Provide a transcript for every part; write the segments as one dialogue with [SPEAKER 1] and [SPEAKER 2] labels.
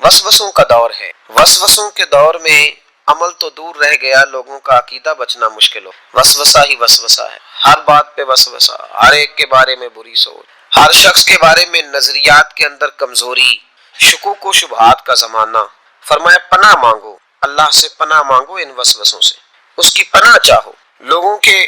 [SPEAKER 1] वसवसों का दौर है। वसवसों के दौर में अमल तो दूर रह गया, लोगों का अकीदा बचना मुश्किल हो। वसवसा ही वसवसा है, हर बात पे वसवसा, हर एक के बारे में बुरी सोच, हर शख्स के बारे में नजरियात के अंदर कमजोरी, शुकूक व शुबहात का जमाना। फरमाया पनाह मांगो, अल्लाह से पनाह मांगो इन वसवसों से, उसकी पनाह चाहो। लोगों के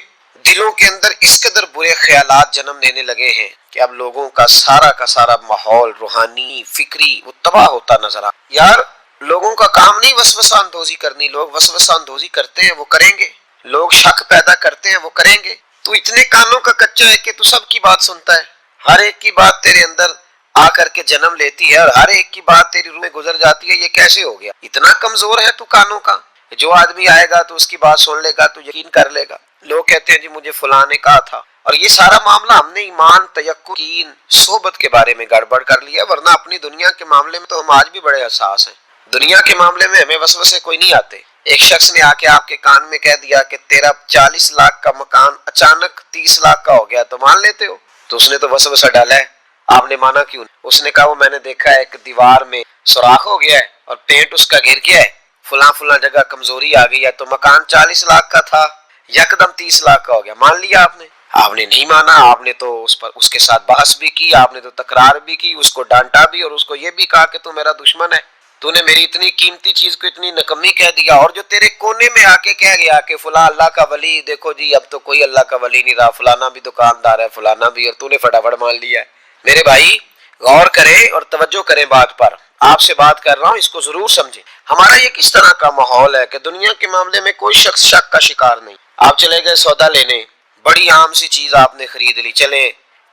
[SPEAKER 1] दिलों के अंदर इस कदर बुरे ख्यालात जन्म लेने लगे हैं कि अब लोगों का सारा माहौल रूहानी फिक्री वो तबाह होता नजर आ। यार लोगों का काम नहीं वसवसा अंदोजी करनी, लोग वसवसा अंदोजी करते हैं वो करेंगे, लोग शक पैदा करते हैं वो करेंगे। तू इतने कानों का कच्चा है कि तू सबकी बात सुनता है, हर एक की बात तेरे अंदर आकर के जन्म लेती है और हर एक की बात तेरी रूह में गुजर जाती है। ये कैसे हो गया? इतना कमजोर है तू कानों का, जो आदमी आएगा तो उसकी बात सुन लेगा, तू यकीन कर लेगा। लोग कहते हैं जी मुझे फलां ने कहा था, और ये सारा मामला हमने ईमान तयक्कुन सोबत के बारे में गड़बड़ कर लिया, वरना अपनी दुनिया के मामले में तो हम आज भी बड़े हसास हैं। दुनिया के मामले में हमें वसवसे कोई नहीं आते। एक शख्स ने आके आपके कान में कह दिया कि तेरा 40 लाख का मकान अचानक 30 लाख का हो गया, तो मान लेते हो? तो उसने तो वसवसा डाला है, आपने माना क्यों? उसने कहा वो मैंने देखा है एक दीवार में सुराख हो गया है और पेंट उसका गिर गया है, फुला जगह कमजोरी आ गई है, तो मकान 40 लाख का था यकदम 30 लाख का हो गया। मान लिया आपने? आपने नहीं माना, आपने तो उस पर उसके साथ बहस भी की, आपने तो तकरार भी की, उसको डांटा भी और उसको ये भी कहा कि तू मेरा दुश्मन है, तूने मेरी इतनी कीमती चीज को इतनी नकम्मी कह दिया। और जो तेरे कोने में आके कह गया कि फुला अल्लाह का वली, देखो जी अब तो कोई अल्लाह का वली नहीं रहा, फलाना भी दुकानदार है, फलाना भी, और तूने फटाफट मान लिया है। मेरे भाई गौर करें और तवज्जो करें बात पर, आपसे बात कर रहा हूँ, इसको जरूर समझें। हमारा ये किस तरह का माहौल है कि दुनिया के मामले में कोई शख्स शक का शिकार नहीं। आप चले गए सौदा लेने, बड़ी आम सी चीज आपने खरीद ली, चले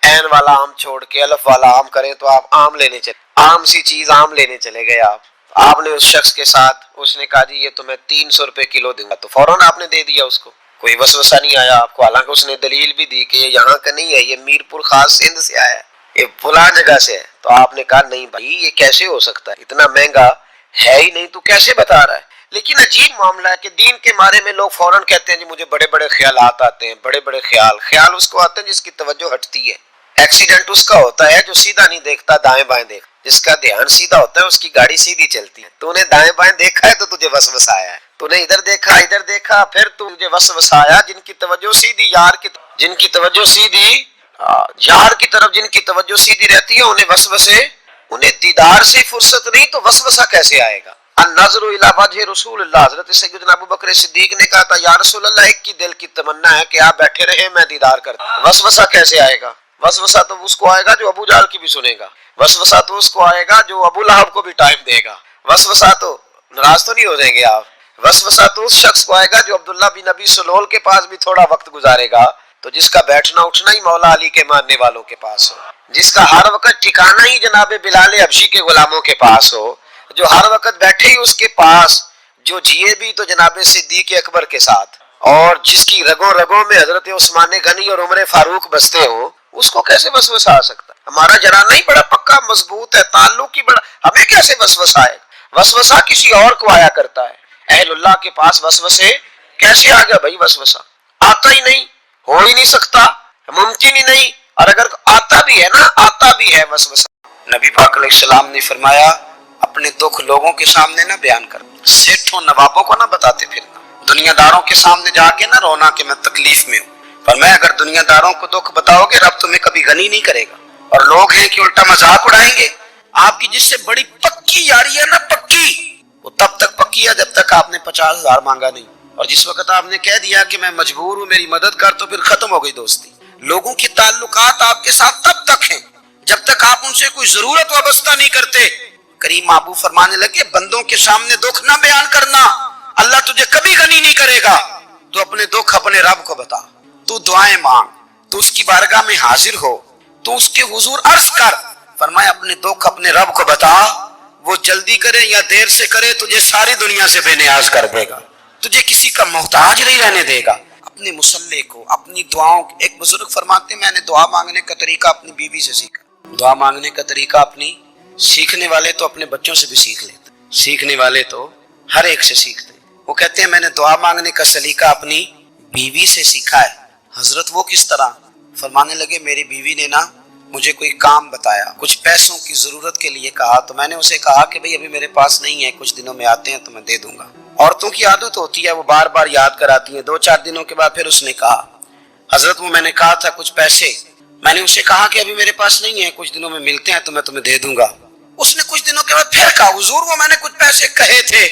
[SPEAKER 1] एन वाला आम छोड़ के अलफ वाला आम करें तो आप आम लेने चले, आम सी चीज आम लेने चले गए आपने उस शख्स के साथ, उसने कहा जी ये तो मैं 300 रुपए किलो दूंगा, तो फौरन आपने दे दिया उसको, कोई वसवसा नहीं आया आपको। हालांकि उसने दलील भी दी कि ये यहाँ का नहीं है, ये मीरपुर खास सिंध से आया है, ये फलां जगह से है। तो आपने कहा नहीं भाई ये कैसे हो सकता है, इतना महंगा है ही नहीं, तू कैसे बता रहा है? लेकिन अजीब मामला है कि दीन के बारे में लोग फौरन कहते हैं जी मुझे बड़े बड़े ख्यालात आते हैं, बड़े बड़े ख्याल उसको आते हैं जिसकी तवज्जो हटती है। एक्सीडेंट उसका होता है जो सीधा नहीं देखता, दाएं बाएं देखता, जिसका ध्यान सीधा होता है उसकी गाड़ी सीधी चलती है। तूने दाएं बाएं देखा है तो तुझे वसवसा आया है, तूने इधर देखा फिर तुझे वसवसा आया। जिनकी तवज्जो सीधी यार की, जिनकी तवज्जो सीधी यार की तरफ, जिनकी तवज्जो सीधी रहती है, उन्हें वसवसे, उन्हें दीदार से फुर्सत नहीं तो वसवसा कैसे आएगा? अन्नज़रु इला वजहि रसूलुल्लाह, हज़रत सैयदना अबू बकर सिद्दीक ने कहा था या रसूल अल्लाह एक की दिल की तमन्ना है कि आप बैठे रहे मैं दीदार करता। वसवसा कैसे आएगा? वसवसा तो उसको आएगा जो अबू जाल की भी सुनेगा, वसवसा तो उसको आएगा जो अबू लहब को भी टाइम देगा, वसवसा तो नाराज तो नहीं हो जाएंगे आप? वसवसा तो उस शख्स को आएगा जो अब्दुल्ला बिन नबी सलोल के पास भी थोड़ा वक्त गुजारेगा, तो जिसका बैठना उठना ही मौला अली के मानने वालों के पास हो, जिसका हर वक्त ठिकाना ही जनाबे बिलाल हबशी के गुलामों के पास हो, जो हर वक्त बैठे ही उसके पास, जो जिए भी तो जनाबे सिद्दीक अकबर के साथ, और जिसकी रगों रगों में हजरत उस्मान गनी और उमर फारूक बसते हो, उसको कैसे वसवसा आ सकता? हमारा जनाना ही बड़ा पक्का मजबूत है, ताल्लुक ही बड़ा, हमें कैसे वसवसा आएगा? वसवसा किसी और को आया करता है, अहलुल्लाह के पास वसवसे कैसे आ गया भाई? वसवसा आता ही नहीं, हो ही नहीं सकता, मुमकिन ही नहीं, और अगर आता भी है ना, आता भी है वसवसा। नबी पाक अलैहिस्सलाम ने फरमाया अपने दुख लोगों के सामने ना बयान कर, सेठों नवाबों को ना बताते फिरना, दुनियादारों के सामने जाके ना रोना कि मैं तकलीफ में हूँ। पर मैं अगर दुनियादारों को दुख बताओगे रब तुम्हें कभी गनी नहीं करेगा। और लोग हैं कि उल्टा मजाक उड़ाएंगे आपकी, जिससे बड़ी पक्की यारी है ना, पक्की, वो तब तक पक्की है जब तक आपने 50,000 मांगा नहीं, और जिस वक्त आपने कह दिया कि मैं मजबूर हूँ मेरी मदद कर, तो फिर खत्म हो गई दोस्ती। लोगों की ताल्लुकात आपके साथ तब तक हैं जब तक आप उनसे कोई जरूरत वाबस्ता नहीं करते। करीम आबू फरमाने लगे बंदों के सामने दुख ना बयान करना, अल्लाह तुझे कभी गनी नहीं करेगा। तो अपने दुख अपने रब को बता, तू दुआएं मांग, तू उसकी बारगाह में हाजिर हो, तू उसके हुजूर अर्ज कर। फरमाया अपने दुख अपने रब को बता, वो जल्दी करे या देर से करे तुझे सारी दुनिया से बेनियाज कर देगा, तुझे किसी का मोहताज नहीं रहने देगा। अपने मुसल्ले को, अपनी दुआओं, एक बुजुर्ग फरमाते मैंने दुआ मांगने का तरीका अपनी बीवी से सीखा। दुआ मांगने का तरीका अपनी, सीखने वाले तो अपने बच्चों से भी सीख लेते, सीखने वाले तो हर एक से सीखते। वो कहते हैं मैंने दुआ मांगने का सलीका अपनी बीवी से सीखा है। हजरत वो किस तरह? फरमाने लगे मेरी बीवी ने ना
[SPEAKER 2] مجھے کوئی کام بتایا، کچھ پیسوں کی ضرورت کے لیے کہا، تو میں نے اسے کہا کہ بھئی ابھی میرے پاس نہیں ہے، کچھ دنوں میں آتے ہیں تو میں دے دوں گا۔ عورتوں کی عادت ہوتی ہے، وہ بار بار یاد کراتی ہیں۔ 2-4 دنوں کے بعد پھر اس نے کہا حضرت وہ میں نے کہا تھا کچھ پیسے، میں نے اسے کہا کہ ابھی میرے پاس نہیں ہے، کچھ دنوں میں ملتے ہیں تو میں تمہیں دے دوں گا۔ اس نے کچھ دنوں کے بعد پھر کہا حضور وہ میں نے کچھ پیسے کہے تھے۔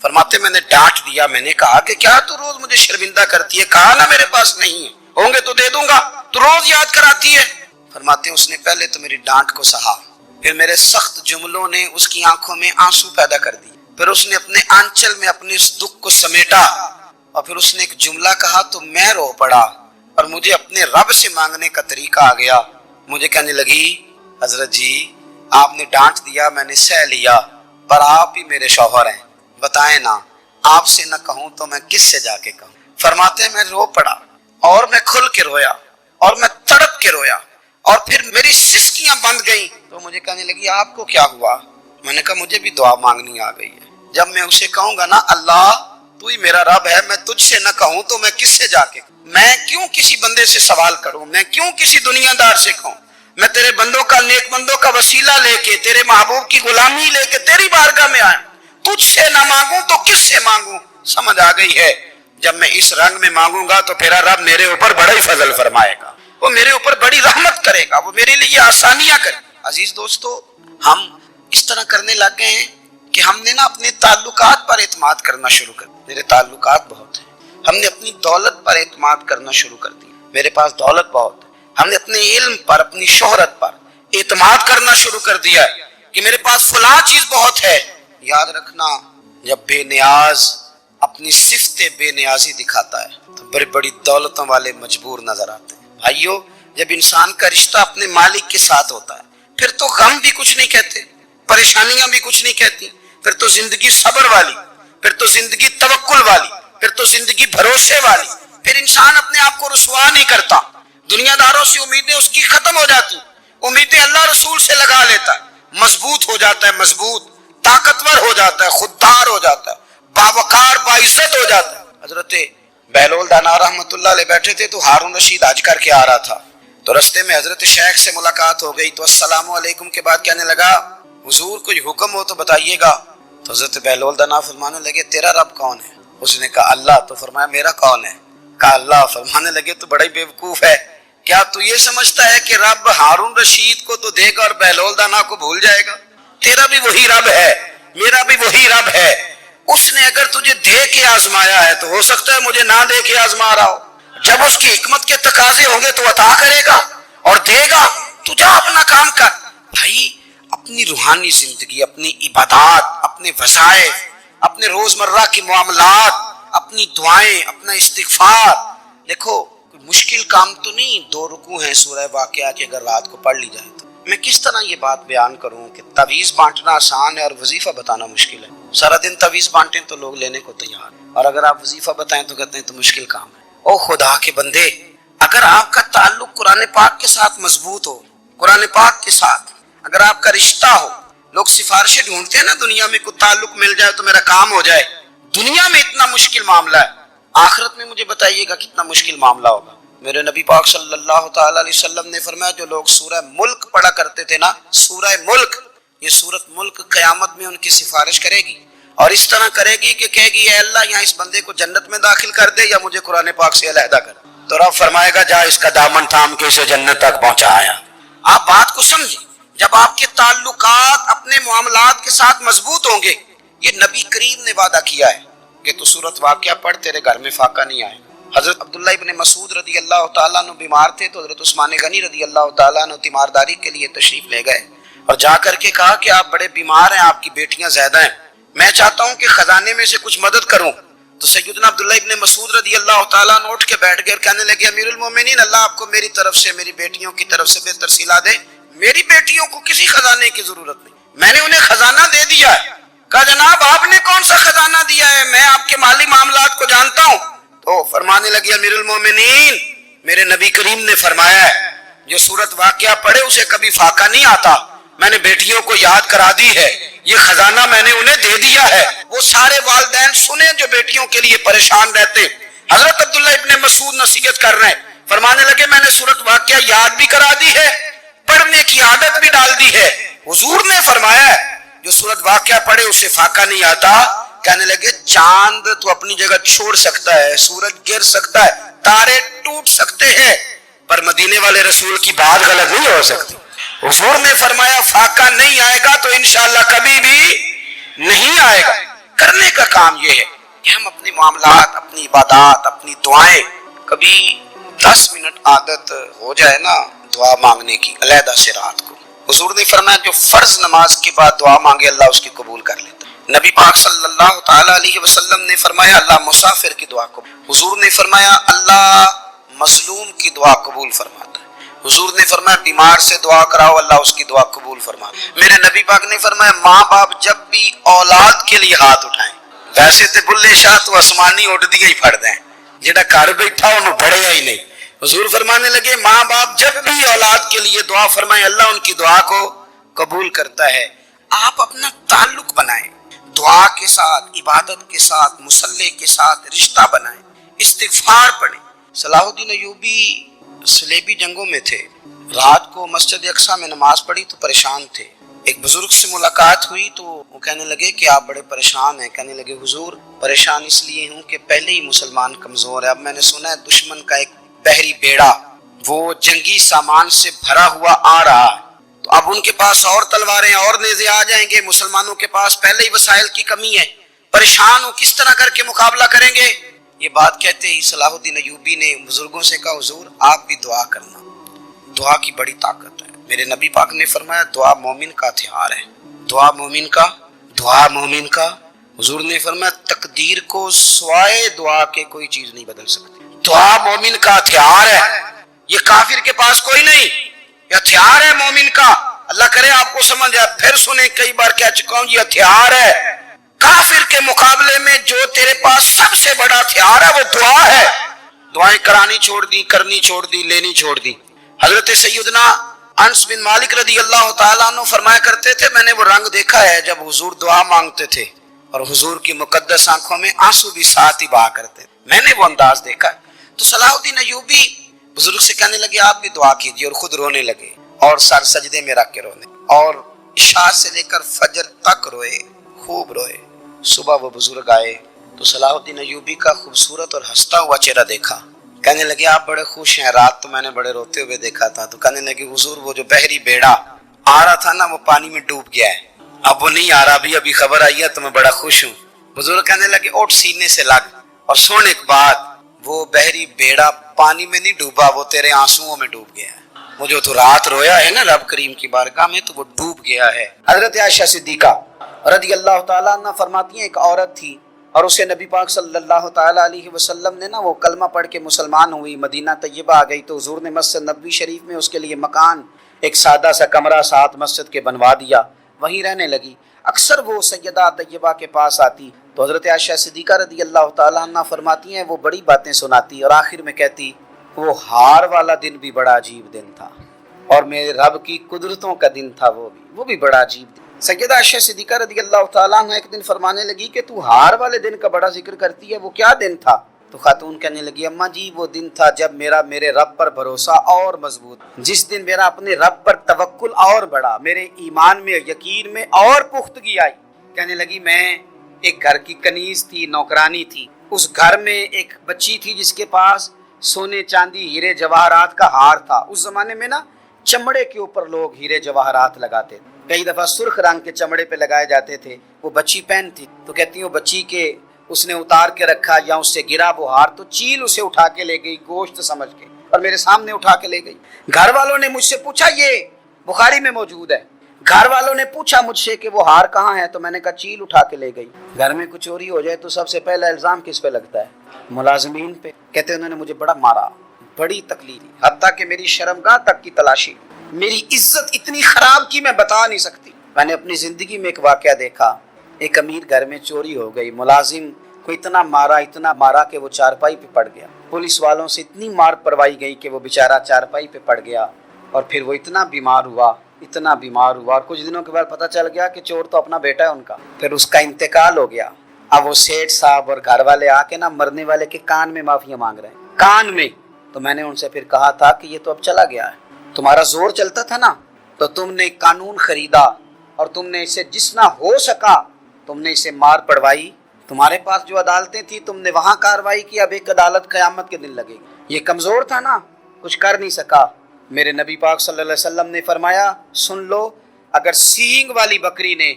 [SPEAKER 2] فرماتے میں نے ڈانٹ دیا، میں نے کہا کہ کیا تو روز مجھے شرمندہ کرتی ہے، کہا نا میرے پاس نہیں ہے، ہوں گے تو دے دوں گا، تو روز یاد کراتی ہے۔ فرماتے اس نے پہلے تو میری ڈانٹ کو سہا، پھر میرے سخت جملوں نے اس کی آنکھوں میں آنسو پیدا کر دی، پھر اس نے اپنے آنچل میں اپنے اس دکھ کو سمیٹا، اور پھر اس نے ایک جملہ کہا تو میں رو پڑا، اور مجھے اپنے رب سے مانگنے کا طریقہ آ گیا۔ مجھے کہنے لگی حضرت جی آپ نے ڈانٹ دیا، میں نے سہ لیا، پر آپ ہی میرے شوہر ہیں، بتائیں نا آپ سے نہ کہوں تو میں کس سے جا کے کہوں۔ فرماتے ہیں میں رو پڑا، اور میں کھل کے رویا، اور میں تڑپ کے رویا، اور پھر میری سسکیاں بند گئیں۔ تو مجھے کہنے لگی آپ کو کیا ہوا؟ میں نے کہا مجھے بھی دعا مانگنی آ گئی ہے، جب میں اسے کہوں گا نا اللہ تو ہی میرا رب ہے، میں تجھ سے نہ کہوں تو میں کس سے جا کے کہوں؟ میں کیوں کسی بندے سے سوال کروں، میں کیوں کسی دنیا دار سے کہوں؟ میں تیرے بندوں کا، نیک بندوں کا وسیلہ لے کے، تیرے محبوب کی غلامی لے کے تیری بارگاہ میں آیا، تجھ سے نہ مانگوں تو کس سے مانگوں؟ سمجھ آ گئی ہے جب میں اس رنگ میں مانگوں گا تو پھر رب میرے اوپر بڑا ہی فضل فرمائے گا، وہ میرے اوپر بڑی رحمت کرے گا، وہ میرے لیے آسانیاں کرے گا۔ عزیز دوستو ہم اس طرح کرنے لگ گئے ہیں کہ ہم نے نا اپنے تعلقات پر اعتماد کرنا شروع کر دیا۔ میرے تعلقات بہت ہیں، ہم نے اپنی دولت پر اعتماد کرنا شروع کر دیا، میرے پاس دولت بہت ہے، ہم نے اپنے علم پر، اپنی شہرت پر اعتماد کرنا شروع کر دیا کہ میرے پاس فلاں چیز بہت ہے۔ یاد رکھنا جب بے نیاز اپنی صفت بے نیازی دکھاتا ہے تو بڑی بڑی دولتوں والے مجبور نظر آتے ہیں۔ بھائیو جب انسان کا رشتہ اپنے مالک کے ساتھ ہوتا ہے پھر تو غم بھی کچھ نہیں کہتے، پریشانیاں بھی کچھ نہیں کہتی، پھر تو زندگی صبر والی، پھر تو زندگی توکل والی، پھر تو زندگی بھروسے والی، پھر انسان اپنے آپ کو رسوا نہیں کرتا، دنیا داروں سے امیدیں اس کی ختم ہو جاتی، امیدیں اللہ رسول سے لگا لیتا ہے، مضبوط ہو جاتا ہے، مضبوط طاقتور ہو جاتا ہے، خوددار ہو جاتا ہے، باوقار باعزت ہو جاتا ہے۔ حضرت بہلول دانا رحمت اللہ علیہ بیٹھے تھے تو ہارون رشید حج کر کے آ رہا تھا، تو رستے میں حضرت شیخ سے ملاقات ہو گئی، تو السلام علیکم کے بعد کہنے لگا حضور کوئی حکم ہو تو بتائیے گا۔ تو حضرت بہلول دانا فرمانے لگے تیرا رب کون ہے؟ اس نے کہا اللہ۔ تو فرمایا میرا کون ہے؟ کہا اللہ۔ فرمانے لگے تو بڑا ہی بیوقوف ہے، کیا تو یہ سمجھتا ہے کہ رب ہارون رشید کو تو دے گا اور بہلول دانا کو بھول جائے گا؟ تیرا بھی وہی رب ہے، میرا بھی وہی رب ہے، اس نے اگر تجھے دے کے آزمایا ہے تو ہو سکتا ہے مجھے نہ دے کے آزما رہا ہو، جب اس کی حکمت کے تقاضے ہوں گے تو عطا کرے گا اور دے گا، تو جا اپنا کام کر۔ بھائی اپنی روحانی زندگی، اپنی عبادات، اپنے وظائف، اپنے روزمرہ کی معاملات، اپنی دعائیں، اپنا استغفار، دیکھو کوئی مشکل کام تو نہیں، 2 رکوع ہیں سورہ واقعہ کی اگر رات کو پڑھ لی جائے تو میں کس طرح یہ بات بیان کروں کہ تعویذ بانٹنا آسان ہے اور وظیفہ بتانا مشکل ہے۔ سارا دن تعویذ بانٹیں تو لوگ لینے کو تیار ہیں، اور اگر آپ وظیفہ بتائیں تو کہتے ہیں تو مشکل کام ہے۔ او خدا کے بندے، اگر آپ کا تعلق قرآن پاک کے ساتھ مضبوط ہو، قرآن پاک کے ساتھ اگر آپ کا رشتہ ہو، لوگ سفارشیں ڈھونڈتے ہیں نا دنیا میں، کوئی تعلق مل جائے تو میرا کام ہو جائے، دنیا میں اتنا مشکل معاملہ ہے، آخرت میں مجھے بتائیے گا کتنا مشکل معاملہ ہوگا۔ میرے نبی پاک صلی اللہ تعالی علیہ وسلم نے فرمایا جو لوگ سورہ ملک پڑھا کرتے تھے نا، سورہ ملک، یہ سورت ملک قیامت میں ان کی سفارش کرے گی، اور اس طرح کرے گی کہ کہے گی اے اللہ یہاں اس بندے کو جنت میں داخل کر دے یا مجھے قرآن پاک سے علیحدہ کر، تو رب فرمائے گا جا اس کا دامن تھام کے اسے جنت تک پہنچایا۔ آپ بات کو سمجھیں، جب آپ کے تعلقات اپنے معاملات کے ساتھ مضبوط ہوں گے، یہ نبی کریم نے وعدہ کیا ہے کہ تو سورت واقعہ پڑھ تیرے گھر میں فاقہ نہیں آئے۔ حضرت عبداللہ ابن مسعود رضی اللہ تعالیٰ عنہ بیمار تھے تو حضرت عثمان غنی رضی اللہ تعالیٰ عنہ تیمارداری کے لیے تشریف لے گئے اور جا کر کے کہا کہ آپ بڑے بیمار ہیں، آپ کی بیٹیاں زیادہ ہیں، میں چاہتا ہوں کہ خزانے میں سے کچھ مدد کروں۔ تو سیدنا عبداللہ ابن مسعود رضی اللہ تعالیٰ عنہ اٹھ کے بیٹھ گئے اور کہنے لگے امیر المومنین اللہ آپ کو میری طرف سے، میری بیٹیوں کی طرف سے بہتر صلہ دے، میری بیٹیوں کو کسی خزانے کی ضرورت نہیں، میں نے انہیں خزانہ دے دیا ہے۔ کہا جناب آپ نے کون سا خزانہ دیا ہے، میں آپ کے مالی معاملات کو جانتا ہوں۔ تو فرمانے لگی امیر المومنین میرے نبی کریم نے فرمایا ہے جو سورت واقعہ پڑھے اسے کبھی فاقہ نہیں آتا، میں نے بیٹیوں کو یاد کرا دی ہے، یہ خزانہ میں نے انہیں دے دیا ہے۔ وہ سارے والدین سنیں جو بیٹیوں کے لیے پریشان رہتے، حضرت عبداللہ ابن مسعود نصیحت کر رہے ہیں، فرمانے لگے میں نے سورت واقعہ یاد بھی کرا دی ہے पढ़ने की आदत भी डाल दी है। हुजूर ने फरमाया जो सूरत वाक़या पढ़े उसे फाका नहीं आता। कहने लगे चांद तो अपनी जगह छोड़ सकता है, सूरज गिर सकता है, तारे टूट सकते हैं, पर मदीने वाले रसूल की बात गलत नहीं हो सकती। हुजूर ने फरमाया फाका नहीं आएगा तो इंशाअल्लाह कभी भी नहीं आएगा। करने का काम यह है कि हम अपने मामलात, अपनी इबादत, अपनी दुआएं, कभी 10 मिनट आदत हो जाए ना दुआ मांगने की अलहदा से रात को। हुजूर ने फरमाया जो फर्ज नमाज के बाद दुआ मांगे अल्लाह उसकी कबूल कर लेता। नबी पाक सल्लल्लाहु ताला अलैहि वसल्लम ने फरमाया अल्लाह मुसाफिर की दुआ कबूल। हुजूर ने फरमाया अल्लाह मजलूम की दुआ कबूल फरमाता है। हुजूर ने फरमाया बीमार से दुआ कराओ अल्लाह उसकी दुआ कबूल फरमाता है। मेरे नबी पाक ने फरमाया माँ बाप जब भी औलाद के लिए हाथ उठाएं, वैसे तो बुल्ले शाह तो आसमानी उड़ दिए ही फड़ दें, जेड़ा घर बैठा उन्होंने बढ़िया ही नहीं। हुजूर फरमाने लगे माँ बाप जब भी औलाद के लिए दुआ फरमाए अल्लाह उनकी दुआ को कबूल करता है। आप अपना ताल्लुक बनाएं दुआ के साथ, इबादत के साथ, मुसल्ले के साथ रिश्ता बनाएं, इस्तिगफार पढ़ें। सलाहुद्दीन अय्यूबी सलेबी जंगों में थे, रात को मस्जिद अक्सा में नमाज पढ़ी तो परेशान थे। एक बुजुर्ग से मुलाकात हुई तो वो कहने लगे कि आप बड़े परेशान हैं। कहने लगे हुजूर परेशान इसलिए हूँ कि पहले ही मुसलमान कमजोर है, अब मैंने सुना है दुश्मन का एक बहरी बेड़ा वो जंगी सामान से भरा हुआ आ रहा है, तो अब उनके पास और तलवारें और नेज़े आ जाएंगे, मुसलमानों के पास पहले ही वसाइल की कमी है, परेशान हो किस तरह करके मुकाबला करेंगे। ये बात कहते ही सलाहुद्दीन अय्यूबी ने बुजुर्गों से कहा हुजूर आप भी दुआ करना, दुआ की बड़ी ताकत है। मेरे नबी पाक ने फरमाया दुआ मोमिन का हथियार है, दुआ मोमिन का। हुजूर ने फरमाया तकदीर को सिवाय दुआ के कोई चीज नहीं बदल सकती। दुआ मोमिन का हथियार है, ये काफिर के पास कोई नहीं, ये हथियार है मोमिन का। अल्लाह करे आपको समझ आए, फिर सुने कई बार कह चुका हूं ये हथियार है। काफिर के मुकाबले में जो तेरे पास सबसे बड़ा हथियार है वो दुआ है। दुआएं करानी छोड़ दी, करनी छोड़ दी, लेनी छोड़ दी। हजरत सैयदना अनस बिन मालिक रदी अल्लाह तआला अन्हु फरमाया करते थे मैंने वो रंग देखा है जब हुजूर दुआ मांगते थे और हुजूर की मुकद्दस आंखों में आंसू भी साथ ही बहा करते, मैंने वो अंदाज देखा। तो सलाहुद्दीन अय्यूबी बुजुर्ग से कहने लगे आप भी दुआ कीजिए, और खुद रोने लगे और सर सजदे में रख के रोने, और इशा से लेकर फजर तक रोए, खूब रोए। सुबह वो बुजुर्ग आए तो सलाहुद्दीन अय्यूबी का खूबसूरत और हंसता हुआ चेहरा देखा। कहने लगे आप बड़े खुश हैं, रात तो मैंने बड़े रोते हुए देखा था। तो कहने लगे हुजूर वो जो बहरी बेड़ा आ रहा था ना वो पानी में डूब गया है, अब वो नहीं आ रहा, अभी खबर आई है तो मैं बड़ा खुश हूँ। बुजुर्ग कहने लगे उठ सीने से लग और सुन एक बात, वो बहरी बेड़ा पानी में नहीं डूबा, वो तेरे आंसुओं में डूब गया है। वो जो तू रात रोया है ना रब करीम की बारगाह में तो वो डूब गया है। हजरत आयशा सिद्दीका रज़ी अल्लाह तआला अन्हा फरमाती हैं एक औरत थी और उसे नबी पाक सल्लल्लाहु तआला अलैहि वसल्लम ने ना वो कलमा पढ़ के मुसलमान हुई, मदीना तैयबा आ गई तो हुजूर ने मस्जिद नबवी शरीफ में उसके लिए मकान एक सादा सा कमरा साथ मस्जिद के बनवा दिया, वहीं रहने लगी। अक्सर वो सैयदा तैयबा के पास आती तो हजरत आयशा सिद्दीका रज़ी अल्लाह तआला अन्हा फरमाती हैं वो बड़ी बातें सुनाती और आखिर में कहती वो हार वाला दिन भी बड़ा अजीब दिन था और मेरे रब की कुदरतों का दिन था, वो भी बड़ा अजीब दिन। सैयदा आयशा सिद्दीका रज़ी अल्लाह तआला अन्हा एक दिन फरमाने लगी कि तू हार वाले दिन का बड़ा जिक्र करती है, वो क्या दिन था? तो खातून कहने लगी अम्मा जी वो दिन था जब मेरे रब पर भरोसा और मजबूत, जिस दिन मेरा अपने रब पर तवक्कुल और बढ़ा, मेरे ईमान में यकीन में और पुख्तगी आई। कहने लगी मैं एक घर की कनीज थी, नौकरानी थी, उस घर में एक बच्ची थी जिसके पास सोने चांदी हीरे जवाहरात का हार था। उस जमाने में ना चमड़े के ऊपर लोग हीरे जवाहरात लगाते थे, कई दफा सुर्ख रंग के चमड़े पे लगाए जाते थे। वो बच्ची पहनती तो कहती हूँ बच्ची के उसने उतार के रखा या उससे गिरा वो हार तो चील उसे उठा के ले गई गोश्त समझ के और मेरे सामने उठा के ले गई। घर वालों ने मुझसे पूछा, ये बुखारी में मौजूद है, घर वालों ने पूछा मुझसे कि वो हार कहाँ है तो मैंने कहा चील उठा के ले गई। घर में कुछ चोरी हो जाए तो सबसे पहला इल्जाम किस पे लगता है? मुलाजिमीन पे। कहते उन्होंने मुझे बड़ा मारा, बड़ी तकलीफ दी, हत्ता कि मेरी शर्मगाह तक की तलाशी, मेरी इज्जत इतनी खराब की मैं बता नहीं सकती। मैंने अपनी जिंदगी में एक वाकया देखा, एक अमीर घर में चोरी हो गई, मुलाजिम को इतना मारा कि वो चारपाई पे पड़ गया। पुलिस वालों से इतनी मार पड़वाई गई कि वो बेचारा चारपाई पे पड़ गया और फिर वो इतना बीमार हुआ और कुछ दिनों के बाद पता चल गया कि चोर तो अपना बेटा है उनका। फिर उसका इंतकाल हो गया। अब वो सेठ साहब और घर वाले आके ना मरने वाले के कान में माफिया मांग रहे हैं, कान में। तो मैंने उनसे फिर कहा था कि ये तो अब चला गया है, तुम्हारा जोर चलता था ना, तो तुमने कानून खरीदा और तुमने इसे जितना हो सका तुमने इसे मार पड़वाई। तुम्हारे पास जो अदालतें थी तुमने वहां कार्रवाई की, अब एक अदालत कयामत के दिन लगेगी। ये कमजोर था ना, कुछ कर नहीं सका। मेरे नबी पाक सल्लल्लाहु अलैहि वसल्लम ने फरमाया, सुन लो, अगर सींग वाली बकरी ने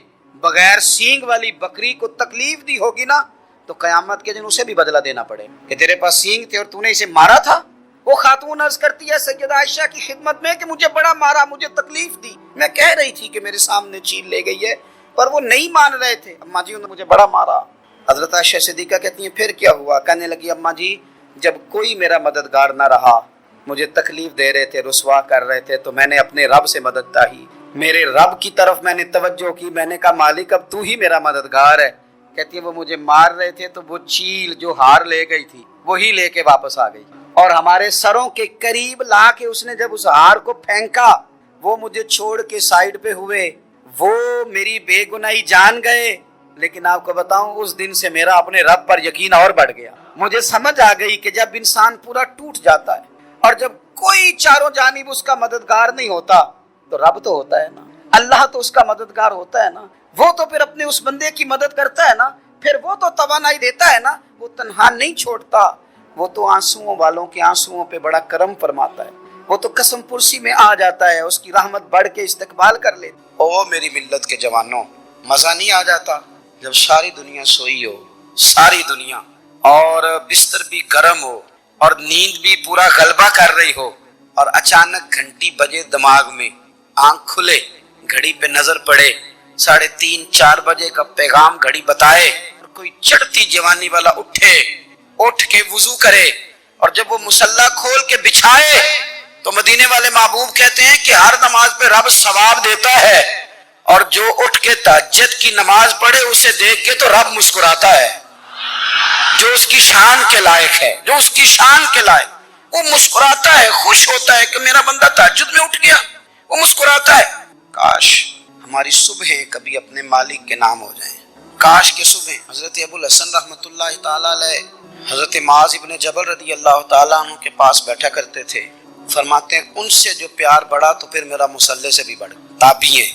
[SPEAKER 2] बगैर सींग वाली बकरी को तकलीफ दी होगी ना, तो कयामत के दिन उसे भी बदला देना पड़े कि तेरे पास सींग थे और तूने इसे मारा था। वो खातून अर्ज करती है सैयदा आयशा की खिदमत में कि मुझे बड़ा मारा, मुझे तकलीफ दी। मैं कह रही थी कि मेरे सामने चील ले गई है, पर वो नहीं मान रहे थे। अम्मा जी, उन्होंने मुझे बड़ा मारा। हजरत आयशा सिद्दीका कहती हैं, फिर क्या हुआ? कहने लगी, अम्मा जी, जब कोई मेरा मददगार ना रहा, मुझे तकलीफ दे रहे थे, रुसवा कर रहे थे, तो मैंने अपने रब से मदद चाही। मेरे रब की तरफ मैंने तवज्जो की, मैंने कहा, मालिक अब तू ही मेरा मददगार है। कहती है, वो मुझे मार रहे थे तो वो चील जो हार ले गई थी वही लेके वापस आ गई, और हमारे सरों के करीब ला के उसने जब उस हार को फेंका, वो मुझे छोड़ के साइड पे हुए, वो मेरी बेगुनाही जान गए। लेकिन आपको बताऊं, उस दिन से मेरा अपने रब पर यकीन और बढ़ गया। मुझे समझ आ गई कि जब इंसान पूरा टूट जाता है और जब कोई चारों जानिब उसका मददगार नहीं होता, तो रब तो होता है ना, अल्लाह तो उसका मददगार होता है ना, वो तो फिर अपने उस बंदे की मदद करता है ना, फिर वो तो तवानाई देता है ना, वो तन्हा नहीं छोड़ता, वो तो आंसुओं वालों के आंसुओं पे बड़ा करम फरमाता है, वो तो कसम पुरसी में आ जाता है, उसकी रहमत बढ़ के इस्तकबाल कर लेता। ओ मेरी मिल्लत के जवानों, मजा नहीं आ जाता जब सारी दुनिया सोई हो, सारी दुनिया, और बिस्तर भी गर्म हो और नींद भी पूरा गलबा कर रही हो, और अचानक घंटी बजे दिमाग में, आंख खुले, घड़ी पे नजर पड़े, 3:30-4 बजे का पैगाम घड़ी बताए, और कोई चढ़ती जवानी वाला उठ के वुजू करे, और जब वो मुसल्ला खोल के बिछाए, तो मदीने वाले महबूब कहते हैं कि हर नमाज पे रब सवाब देता है, और जो उठ के तहज्जुद की नमाज पढ़े उसे देख के तो रब मुस्कुराता है, जो उसकी शान के लायक है, जो उसकी शान के लायक, वो मुस्कुराता है, खुश होता है कि मेरा बंदा तहज्जुद में उठ गया, वो मुस्कुराता है। काश हमारी सुबहें कभी अपने मालिक के नाम हो जाएं, काश के सुबह। हजरत अबुल हसन रहमतुल्लाह ताला अलैह हजरत माज इब्ने जबल रदी अल्लाह ताला अन्हु के पास बैठा करते थे। फरमाते हैं, उनसे जो प्यार बढ़ा तो फिर मेरा मुसल्ले से भी बढ़। ताबिए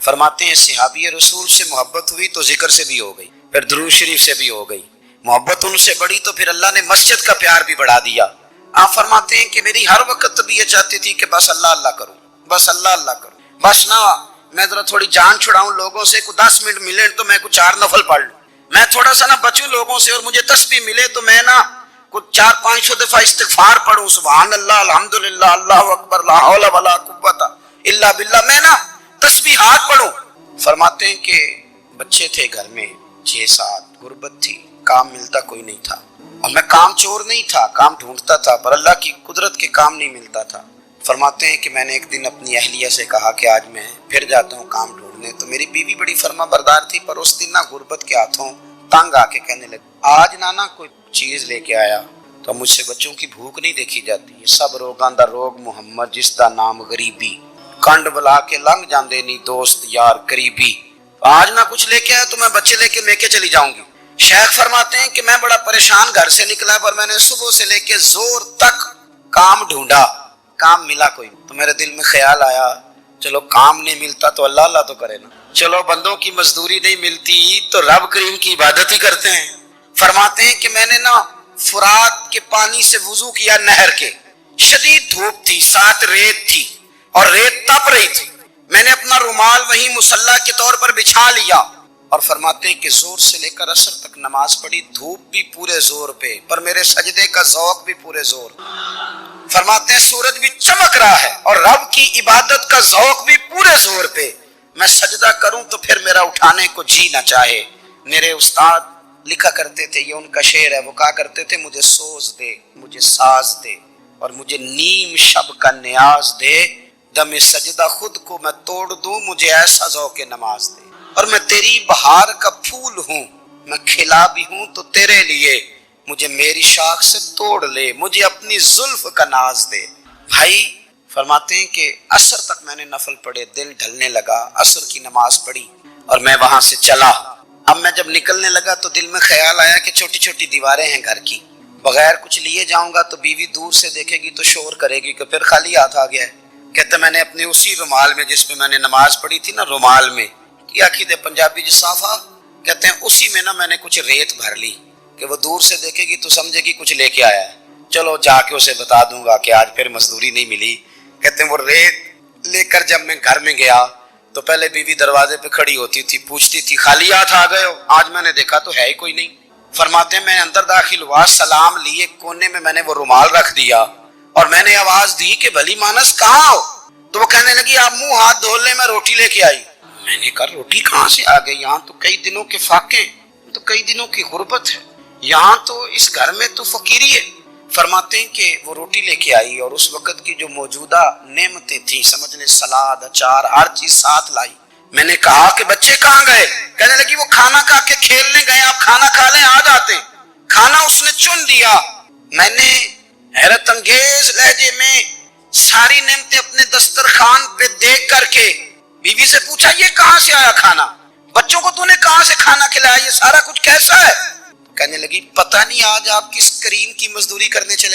[SPEAKER 2] फरमाते हैं, सहाबी रसूल से मोहब्बत हुई तो जिक्र से भी हो गई, फिर दुरूद शरीफ से भी हो गई। मोहब्बत उनसे बढ़ी तो फिर अल्लाह ने मस्जिद का प्यार भी बढ़ा दिया। आप फरमाते हैं कि मेरी हर वक्त तबीयत चाहती थी कि बस अल्लाह अल्लाह करूं, बस अल्लाह अल्लाह करूं, बस ना मैं जरा थोड़ी जान छुड़ाऊं लोगों से, कुछ 10 मिनट मिले तो मैं कुछ 4 नफल पढ़ लूं, मैं थोड़ा सा ना बचूं लोगों से, और मुझे तस्बीह मिले तो मैं ना कुछ 400-500 दफा इस्तिगफार पढ़ूं, सुभान अल्लाह, अल्हम्दुलिल्लाह, अल्लाहु अकबर, ला हौला वला कुव्वता इल्ला बिल्लाह, मैं ना तस्बीहात पढ़ूं। फरमाते हैं कि बच्चे थे घर में 6-7, गुर्बत थी, काम मिलता कोई नहीं था, और मैं काम चोर नहीं था, काम ढूंढता था, पर अल्लाह की कुदरत के काम नहीं मिलता था। फरमाते हैं कि मैंने एक दिन अपनी अहलिया से कहा कि आज मैं फिर जाता हूँ काम ढूंढने, तो मेरी बीवी बड़ी फर्मा बरदार थी, पर उस दिन ना गुर्बत के हाथों तंग आके कहने लगी, आज ना कोई चीज लेके आया, तो मुझसे बच्चों की भूख नहीं देखी जाती है, सब रोगां दा रोग मुहम्मद जिसदा नाम गरीबी, कंड बुला के लंघ जांदे नी दोस्त यार करीबी, आज ना कुछ लेके आया तो मैं बच्चे लेके चली जाऊंगी। शेख फरमाते हैं कि मैं बड़ा परेशान घर से निकला, पर मैंने सुबह से लेके जोर तक काम ढूंढा, काम मिला कोई, तो मेरे दिल में ख्याल आया, चलो काम नहीं मिलता तो अल्लाह अल्लाह तो करे ना, चलो बंदों की मजदूरी नहीं मिलती तो रब करीम की इबादत ही करते हैं। फरमाते हैं कि मैंने ना फुरात के पानी से वुजू किया, नहर के, शदीद धूप थी, साथ रेत थी और रेत तप रही थी, मैंने अपना रुमाल वहीं मुसल्ला के तौर पर बिछा लिया, और फरमाते हैं कि जोर से लेकर असर तक नमाज पढ़ी, धूप भी पूरे जोर पे, पर मेरे सजदे का ज़ौक़ भी पूरे जोर। फरमाते हैं सूरज भी चमक रहा है और रब की इबादत का ज़ौक़ भी पूरे जोर पे, मैं सजदा करूं तो फिर मेरा उठाने को जी ना चाहे। मेरे उस्ताद लिखा करते थे, ये उनका शेर है, वो कहा करते थे, मुझे सोज दे, मुझे साज दे, और मुझे नीम शब का न्याज दे, दमे सजदा खुद को मैं तोड़ दूं, मुझे ऐसा ज़ौक़े नमाज दे, और मैं तेरी बहार का फूल हूँ, मैं खिला भी हूँ तो तेरे लिए, मुझे मेरी शाख से तोड़ ले, मुझे अपनी जुल्फ का नाज दे। भाई फरमाते हैं कि असर तक मैंने नफल पढ़े, दिल ढलने लगा, असर की नमाज पढ़ी और मैं वहां से चला। अब मैं जब निकलने लगा तो दिल में ख्याल आया कि छोटी छोटी दीवारें हैं घर की, बगैर कुछ लिए जाऊंगा तो बीवी दूर से देखेगी तो शोर करेगी कि फिर खाली हाथ आ गया है, کہتے میں نے اپنے اسی رومال میں جس پہ میں نے نماز پڑھی تھی نا، رومال میں کیا عقیدے پنجابی جو صافہ کہتے ہیں، اسی میں نا میں نے کچھ ریت بھر لی کہ وہ دور سے دیکھے گی تو سمجھے گی کچھ لے کے آیا ہے، چلو جا کے اسے بتا دوں گا کہ آج پھر مزدوری نہیں ملی۔ کہتے ہیں وہ ریت لے کر جب میں گھر میں گیا تو پہلے بیوی دروازے پہ کھڑی ہوتی تھی، پوچھتی تھی خالی ہاتھ آ گئے ہو؟ آج میں نے دیکھا تو ہے ہی کوئی نہیں۔ فرماتے ہیں میں اندر داخل ہوا، سلام لیے، کونے میں میں نے وہ رومال رکھ دیا اور میں نے آواز دی کہ بھلی مانس کہاں ہو؟ تو وہ کہنے لگی آپ منہ ہاتھ دھو لیں، میں روٹی لے کے آئی۔ میں نے کہا روٹی کہاں سے آ گئی؟ یہاں تو کئی دنوں کے فاقے، تو کئی دنوں کی غربت ہے، یہاں تو اس گھر میں تو فقیری ہے۔ فرماتے ہیں کہ وہ روٹی لے کے آئی اور اس وقت کی جو موجودہ نعمتیں تھیں، سمجھ لیں سلاد، اچار، ہر چیز ساتھ لائی۔ میں نے کہا کہ بچے کہاں گئے؟ کہنے لگی وہ کھانا کھا کے کھیلنے گئے، آپ کھانا کھا لیں آ جاتے۔ کھانا اس نے چن لیا۔ میں نے حیرت انگیز لہجے میں ساری نعمتیں اپنے دسترخوان پہ دیکھ کر کے بیوی سے پوچھا یہ کہاں سے آیا کھانا؟ بچوں کو تو نے کہاں سے کھانا کھلایا؟ یہ سارا کچھ کیسا ہے؟ کہنے لگی پتہ نہیں آج آپ کس کریم کی مزدوری کرنے چلے